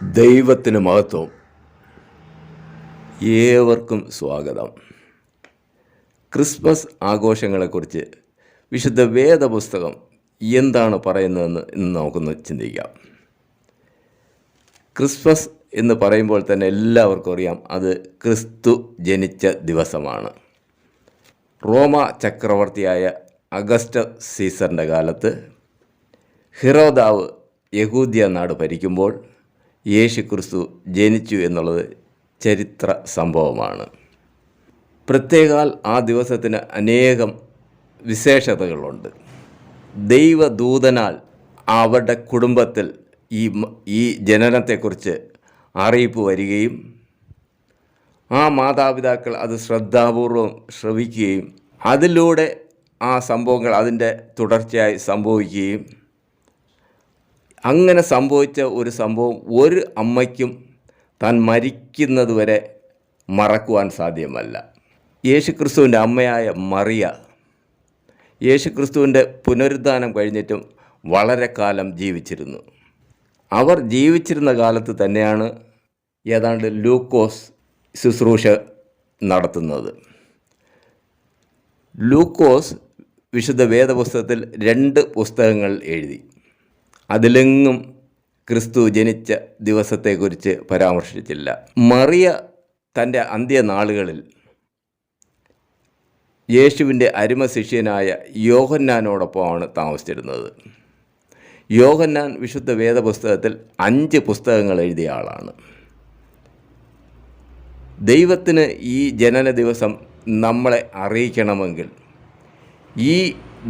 ദൈവത്തിന് മഹത്വം. ഏവർക്കും സ്വാഗതം. ക്രിസ്മസ് ആഘോഷങ്ങളെക്കുറിച്ച് വിശുദ്ധ വേദപുസ്തകം എന്താണ് പറയുന്നതെന്ന് ഇന്ന് നമുക്കൊന്ന് ചിന്തിക്കാം. ക്രിസ്മസ് എന്ന് പറയുമ്പോൾ തന്നെ എല്ലാവർക്കും അറിയാം, അത് ക്രിസ്തു ജനിച്ച ദിവസമാണ്. റോമ ചക്രവർത്തിയായ അഗസ്റ്റസ് സീസറിൻ്റെ കാലത്ത് ഹെരോദാവ് യഹൂദ്യ നാട് ഭരിക്കുമ്പോൾ യേശു ക്രിസ്തു ജനിച്ചു എന്നുള്ളത് ചരിത്ര സംഭവമാണ്. പ്രത്യേകാൽ ആ ദിവസത്തിന് അനേകം വിശേഷതകളുണ്ട്. ദൈവദൂതനാൽ അവരുടെ കുടുംബത്തിൽ ഈ ജനനത്തെക്കുറിച്ച് അറിയിപ്പ് വരികയും ആ മാതാപിതാക്കൾ അത് ശ്രദ്ധാപൂർവം ശ്രവിക്കുകയും അതിലൂടെ ആ സംഭവങ്ങൾ അതിൻ്റെ തുടർച്ചയായി സംഭവിക്കുകയും, അങ്ങനെ സംഭവിച്ച ഒരു സംഭവം ഒരു അമ്മയ്ക്കും താൻ മരിക്കുന്നതുവരെ മറക്കുവാൻ സാധ്യമല്ല. യേശുക്രിസ്തുവിൻ്റെ അമ്മയായ മറിയ യേശുക്രിസ്തുവിൻ്റെ പുനരുദ്ധാനം കഴിഞ്ഞിട്ടും വളരെ കാലം ജീവിച്ചിരുന്നു. അവർ ജീവിച്ചിരുന്ന കാലത്ത് തന്നെയാണ് ഏതാണ്ട് ലൂക്കോസ് ശുശ്രൂഷ നടത്തുന്നത്. ലൂക്കോസ് വിശുദ്ധ വേദപുസ്തകത്തിൽ 2 പുസ്തകങ്ങൾ എഴുതി. അതിലെങ്ങും ക്രിസ്തു ജനിച്ച ദിവസത്തെക്കുറിച്ച് പരാമർശിച്ചില്ല. മറിയ തൻ്റെ അന്ത്യനാളുകളിൽ യേശുവിൻ്റെ അരുമ ശിഷ്യനായ യോഹന്നാനോടൊപ്പമാണ് താമസിച്ചിരുന്നത്. യോഹന്നാൻ വിശുദ്ധ വേദപുസ്തകത്തിൽ 5 പുസ്തകങ്ങൾ എഴുതിയ ആളാണ്. ദൈവത്തിന് ഈ ജനന ദിവസം നമ്മളെ അറിയിക്കണമെങ്കിൽ ഈ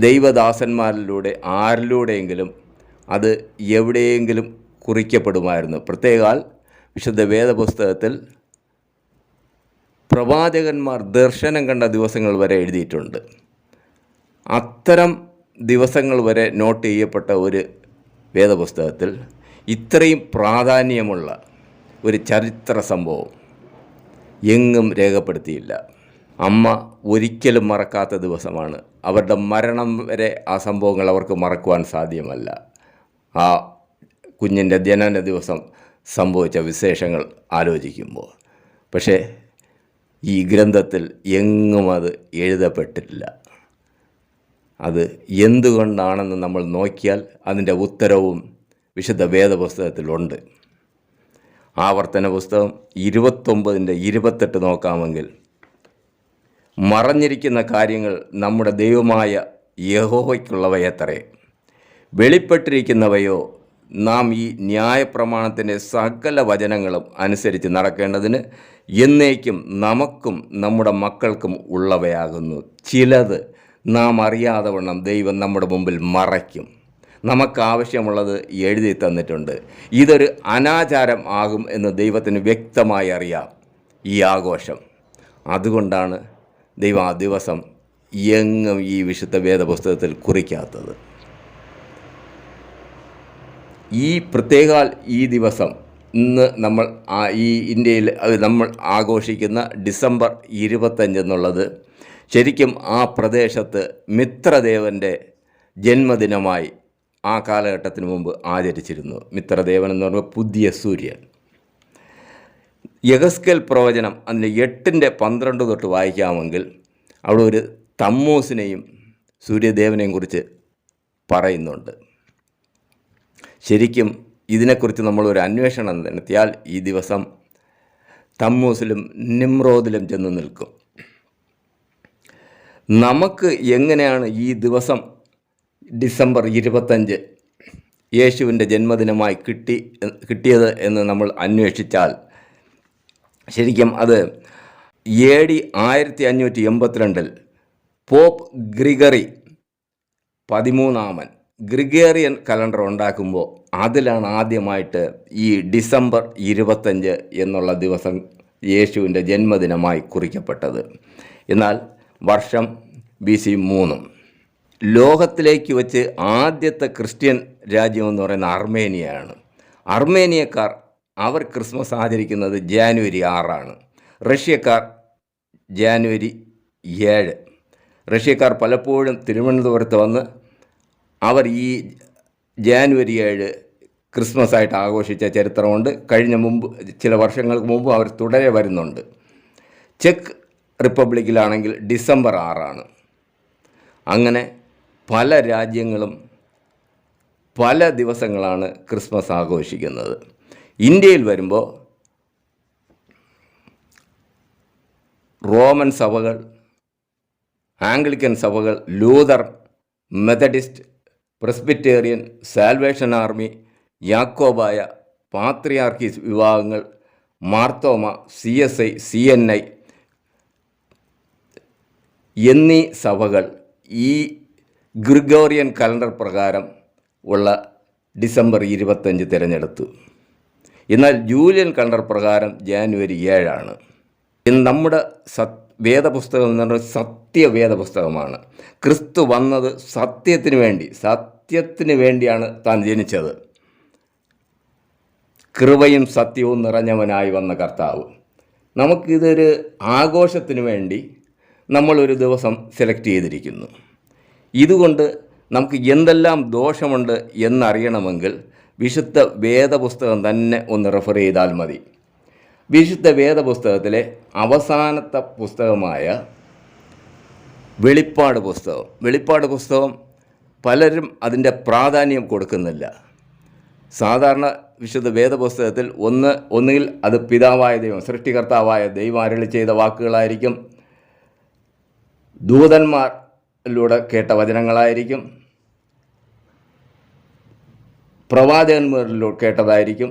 ദൈവദാസന്മാരിലൂടെ ആരിലൂടെയെങ്കിലും അത് എവിടെയെങ്കിലും കുറിക്കപ്പെടുമായിരുന്നു. പ്രത്യേകാൽ വിശുദ്ധ വേദപുസ്തകത്തിൽ പ്രവാചകന്മാർ ദർശനം കണ്ട ദിവസങ്ങൾ വരെ എഴുതിയിട്ടുണ്ട്. അത്തരം ദിവസങ്ങൾ വരെ നോട്ട് ചെയ്യപ്പെട്ട ഒരു വേദപുസ്തകത്തിൽ ഇത്രയും പ്രാധാന്യമുള്ള ഒരു ചരിത്ര സംഭവം എങ്ങും രേഖപ്പെടുത്തിയില്ല. അമ്മ ഒരിക്കലും മറക്കാത്ത ദിവസമാണ്. അവരുടെ മരണം വരെ ആ സംഭവങ്ങൾ അവർക്ക് മറക്കുവാൻ സാധ്യമല്ല. ആ കുഞ്ഞിൻ്റെ ജനന ദിവസം സംഭവിച്ച വിശേഷങ്ങൾ ആലോചിക്കുമ്പോൾ. പക്ഷേ ഈ ഗ്രന്ഥത്തിൽ എങ്ങും അത് എഴുതപ്പെട്ടിട്ടില്ല. അത് എന്തുകൊണ്ടാണെന്ന് നമ്മൾ നോക്കിയാൽ അതിൻ്റെ ഉത്തരവും വിശുദ്ധ വേദപുസ്തകത്തിലുണ്ട്. ആവർത്തന പുസ്തകം 29:28 നോക്കാമെങ്കിൽ, മറഞ്ഞിരിക്കുന്ന കാര്യങ്ങൾ നമ്മുടെ ദൈവമായ യഹോവയ്ക്കുള്ളവയത്രേ, വെളിപ്പെട്ടിരിക്കുന്നവയോ നാം ഈ ന്യായപ്രമാണത്തിൻ്റെ സകല വചനങ്ങളും അനുസരിച്ച് നടക്കേണ്ടതിന് എന്നേക്കും നമുക്കും നമ്മുടെ മക്കൾക്കും ഉള്ളവയാകുന്നു. ചിലത് നാം അറിയാതെ വണ്ണം ദൈവം നമ്മുടെ മുമ്പിൽ മറയ്ക്കും. നമുക്കാവശ്യമുള്ളത് എഴുതി തന്നിട്ടുണ്ട്. ഇതൊരു അനാചാരം ആകും എന്ന് ദൈവത്തിന് വ്യക്തമായി അറിയാം ഈ ആഘോഷം. അതുകൊണ്ടാണ് ദൈവം ആ ദിവസം എങ്ങും ഈ വിശുദ്ധ വേദപുസ്തകത്തിൽ കുറിക്കാത്തത്. ഈ പ്രത്യേകാൽ ഈ ദിവസം ഇന്ന് നമ്മൾ ഈ ഇന്ത്യയിൽ നമ്മൾ ആഘോഷിക്കുന്ന ഡിസംബർ 25 എന്നുള്ളത് ശരിക്കും ആ പ്രദേശത്ത് മിത്രദേവൻ്റെ ജന്മദിനമായി ആ കാലഘട്ടത്തിന് മുമ്പ് ആചരിച്ചിരുന്നു. മിത്രദേവൻ എന്ന് പറയുമ്പോൾ പുതിയ സൂര്യൻ. യഹസ്കേൽ പ്രവചനം അതിൻ്റെ 8:12 തൊട്ട് വായിക്കാമെങ്കിൽ അവിടെ ഒരു തമ്മൂസിനെയും സൂര്യദേവനെയും കുറിച്ച് പറയുന്നുണ്ട്. ശരിക്കും ഇതിനെക്കുറിച്ച് നമ്മളൊരു അന്വേഷണം നടത്തിയാൽ ഈ ദിവസം തമ്മൂസിലും നിമ്രോദിലും ചെന്ന് നിൽക്കും. നമുക്ക് എങ്ങനെയാണ് ഈ ദിവസം ഡിസംബർ 25 യേശുവിൻ്റെ ജന്മദിനമായി കിട്ടിയത് എന്ന് നമ്മൾ അന്വേഷിച്ചാൽ ശരിക്കും അത് AD 1582 pope Gregory 13 Gregorian calendar ഉണ്ടാക്കുമ്പോൾ അതിലാണ് ആദ്യമായിട്ട് ഈ ഡിസംബർ 25 എന്നുള്ള ദിവസം യേശുവിൻ്റെ ജന്മദിനമായി കുറിക്കപ്പെട്ടത്. എന്നാൽ വർഷം BC 3. ലോകത്തിലേക്ക് വെച്ച് ആദ്യത്തെ ക്രിസ്ത്യൻ രാജ്യമെന്ന് പറയുന്ന അർമേനിയയാണ്. അർമേനിയക്കാർ അവർ ക്രിസ്മസ് ആചരിക്കുന്നത് ജാനുവരി 6. റഷ്യക്കാർ ജാനുവരി 7. റഷ്യക്കാർ പലപ്പോഴും തിരുവനന്തപുരത്ത് വന്ന് അവർ ഈ ജാനുവരി 7 ക്രിസ്മസ് ആയിട്ട് ആഘോഷിച്ച ചരിത്രമുണ്ട്. ചില വർഷങ്ങൾക്ക് മുമ്പ് അവർ തുടരെ വരുന്നുണ്ട്. ചെക്ക് റിപ്പബ്ലിക്കിലാണെങ്കിൽ ഡിസംബർ 6 അങ്ങനെ പല രാജ്യങ്ങളും പല ദിവസങ്ങളാണ് ക്രിസ്മസ് ആഘോഷിക്കുന്നത്. ഇന്ത്യയിൽ വരുമ്പോൾ റോമൻ സഭകൾ, ആംഗ്ലിക്കൻ സഭകൾ, Luther, Methodist, Presbyterian, Salvation Army, Yakobaya, പാത്രിയാർക്കീസ് വിഭാഗങ്ങൾ, മാർത്തോമ, CSI, CNI എന്നീ സഭകൾ ഈ ഗ്രിഗോറിയൻ കലണ്ടർ പ്രകാരം ഉള്ള ഡിസംബർ 25 തിരഞ്ഞെടുത്തു. എന്നാൽ ജൂലിയൻ കലണ്ടർ പ്രകാരം ജാനുവരി 7. നമ്മുടെ വേദപുസ്തകം എന്ന് പറഞ്ഞാൽ സത്യവേദ പുസ്തകമാണ്. ക്രിസ്തു വന്നത് സത്യത്തിന് വേണ്ടിയാണ് താൻ ജനിച്ചത്. കൃപയും സത്യവും നിറഞ്ഞവനായി വന്ന കർത്താവ്. നമുക്കിതൊരു ആഘോഷത്തിന് വേണ്ടി നമ്മളൊരു ദിവസം സെലക്ട് ചെയ്തിരിക്കുന്നു. ഇതുകൊണ്ട് നമുക്ക് എന്തെല്ലാം ദോഷമുണ്ട് എന്നറിയണമെങ്കിൽ വിശുദ്ധ വേദപുസ്തകം തന്നെ ഒന്ന് റെഫർ ചെയ്താൽ മതി. വിശുദ്ധ വേദപുസ്തകത്തിലെ അവസാനത്തെ പുസ്തകമായ വെളിപ്പാട് പുസ്തകം പലരും അതിൻ്റെ പ്രാധാന്യം കൊടുക്കുന്നില്ല. സാധാരണ വിശുദ്ധ വേദപുസ്തകത്തിൽ ഒന്നുകിൽ അത് പിതാവായ ദൈവം, സൃഷ്ടികർത്താവായ ദൈവം അരുളി ചെയ്ത വാക്കുകളായിരിക്കും, ദൂതന്മാരിലൂടെ കേട്ട വചനങ്ങളായിരിക്കും, പ്രവാചകന്മാരിലൂടെ കേട്ടതായിരിക്കും,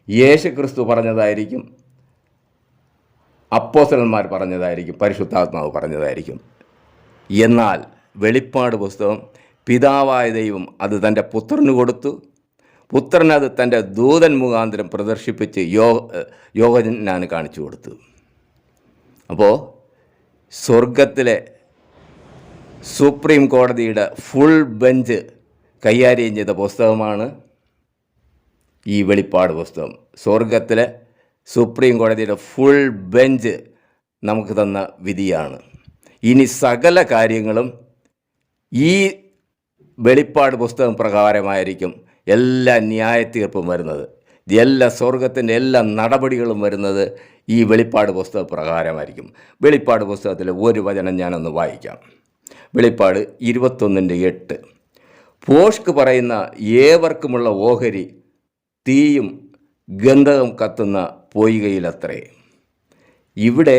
യേശുക്രിസ്തു പറഞ്ഞതായിരിക്കും, അപ്പോസ്തലന്മാർ പറഞ്ഞതായിരിക്കും, പരിശുദ്ധാത്മാവ് പറഞ്ഞതായിരിക്കും. എന്നാൽ വെളിപ്പാട് പുസ്തകം പിതാവായ ദൈവം അത് തൻ്റെ പുത്രന് കൊടുത്തു. പുത്രൻ അത് തൻ്റെ ദൂതൻ മുഖാന്തരം പ്രദർശിപ്പിച്ച് യോഹന്നാന് കാണിച്ചു കൊടുത്തു. അപ്പോൾ സ്വർഗത്തിലെ സുപ്രീം കോടതിയുടെ ഫുൾ ബെഞ്ച് കൈകാര്യം ചെയ്ത പുസ്തകമാണ് ഈ വെളിപ്പാട് പുസ്തകം. സ്വർഗത്തിലെ സുപ്രീം കോടതിയുടെ ഫുൾ ബെഞ്ച് നമുക്ക് തന്ന വിധിയാണ്. ഇനി സകല കാര്യങ്ങളും ഈ വെളിപ്പാട് പുസ്തകം പ്രകാരമായിരിക്കും എല്ലാ ന്യായ തീർപ്പും വരുന്നത്. എല്ലാ സ്വർഗത്തിൻ്റെ എല്ലാ നടപടികളും വരുന്നത് ഈ വെളിപ്പാട് പുസ്തക പ്രകാരമായിരിക്കും. വെളിപ്പാട് പുസ്തകത്തിലെ ഒരു വചനം ഞാനൊന്ന് വായിക്കാം. വെളിപ്പാട് 21:8. ഭോഷ്ക് പറയുന്ന ഏവർക്കുമുള്ള ഓഹരി തീയും ഗന്ധകം കത്തുന്ന പൊയ്കയിലത്രേ. ഇവിടെ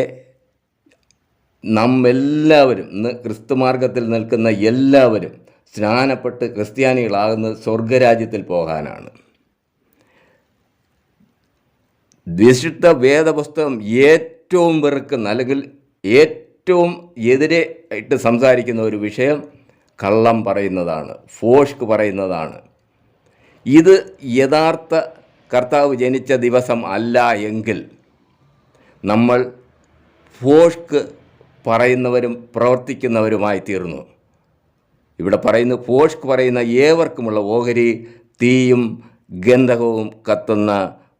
നമ്മെല്ലാവരും, ഇന്ന് ക്രിസ്തുമാർഗത്തിൽ നിൽക്കുന്ന എല്ലാവരും സ്നാനപ്പെട്ട് ക്രിസ്ത്യാനികളാകുന്നത് സ്വർഗരാജ്യത്തിൽ പോകാനാണ്. വിശുദ്ധ വേദപുസ്തകം ഏറ്റവും വെറുക്കുന്ന, അല്ലെങ്കിൽ ഏറ്റവും എതിരെ ആയിട്ട് സംസാരിക്കുന്ന ഒരു വിഷയം കള്ളം പറയുന്നതാണ്, ഭോഷ്ക് പറയുന്നതാണ്. ഇത് യഥാർത്ഥ കർത്താവ് ജനിച്ച ദിവസം അല്ല എങ്കിൽ നമ്മൾ ഭോഷ്ക് പറയുന്നവരും പ്രവർത്തിക്കുന്നവരുമായി തീർന്നു. ഇവിടെ പറയുന്നു, ഭോഷ്ക് പറയുന്ന ഏവർക്കുമുള്ള ഓഹരി തീയും ഗന്ധകവും കത്തുന്ന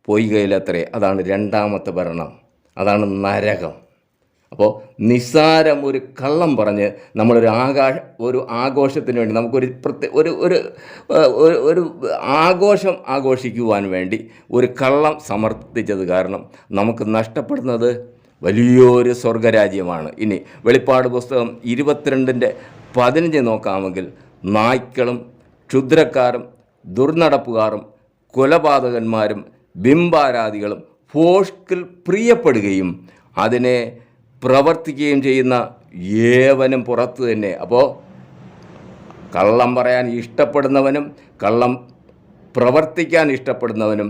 പൊയ്കയിലത്രേ. അതാണ് രണ്ടാമത്തെ ഭരണം, അതാണ് നരകം. അപ്പോൾ നിസ്സാരം ഒരു കള്ളം പറഞ്ഞ് നമ്മളൊരു ആഘോഷത്തിന് വേണ്ടി, നമുക്കൊരു ഒരു ആഘോഷം ആഘോഷിക്കുവാൻ വേണ്ടി ഒരു കള്ളം സമർത്ഥിച്ചത് കാരണം നമുക്ക് നഷ്ടപ്പെടുന്നത് വലിയൊരു സ്വർഗരാജ്യമാണ്. ഇനി വെളിപ്പാട് പുസ്തകം 22:15 നോക്കാമെങ്കിൽ, നായ്ക്കളും ക്ഷുദ്രക്കാരും ദുർനടപ്പുകാരും കൊലപാതകന്മാരും ബിംബാരാധികളും ഭോഷ്കിൽ പ്രിയപ്പെടുകയും അതിനെ പ്രവർത്തിക്കുകയും ചെയ്യുന്ന ഏവനും പുറത്ത് തന്നെ. അപ്പോൾ കള്ളം പറയാൻ ഇഷ്ടപ്പെടുന്നവനും കള്ളം പ്രവർത്തിക്കാൻ ഇഷ്ടപ്പെടുന്നവനും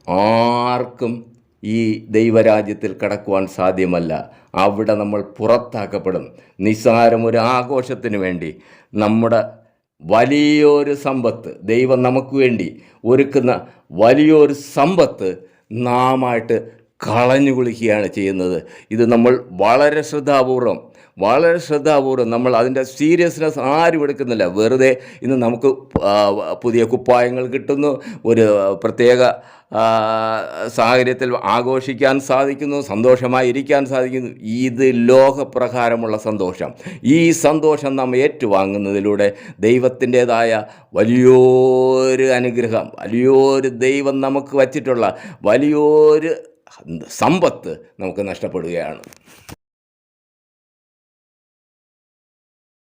ആർക്കും ഈ ദൈവരാജ്യത്തിൽ കടക്കുവാൻ സാധ്യമല്ല. അവിടെ നമ്മൾ പുറത്താക്കപ്പെടും. നിസ്സാരം ഒരു ആഘോഷത്തിന് വേണ്ടി നമ്മുടെ വലിയൊരു സമ്പത്ത്, ദൈവം നമുക്ക് വേണ്ടി ഒരുക്കുന്ന വലിയൊരു സമ്പത്ത് നാമായിട്ട് കളഞ്ഞു കുളിക്കുകയാണ് ചെയ്യുന്നത്. ഇത് നമ്മൾ വളരെ ശ്രദ്ധാപൂർവം, വളരെ ശ്രദ്ധാപൂർവ്വം നമ്മൾ അതിൻ്റെ സീരിയസ്നെസ് ആരും എടുക്കുന്നില്ല. വെറുതെ ഇന്ന് നമുക്ക് പുതിയ കുപ്പായങ്ങൾ കിട്ടുന്നു, ഒരു പ്രത്യേക സാഹചര്യത്തിൽ ആഘോഷിക്കാൻ സാധിക്കുന്നു, സന്തോഷമായി ഇരിക്കാൻ സാധിക്കുന്നു. ഇത് ലോകപ്രകാരമുള്ള സന്തോഷം. ഈ സന്തോഷം നാം ഏറ്റുവാങ്ങുന്നതിലൂടെ ദൈവത്തിൻ്റേതായ വലിയൊരു അനുഗ്രഹം, വലിയൊരു ദൈവം നമുക്ക് വച്ചിട്ടുള്ള വലിയൊരു സമ്പത്ത് നമുക്ക് നഷ്ടപ്പെടുകയാണ്.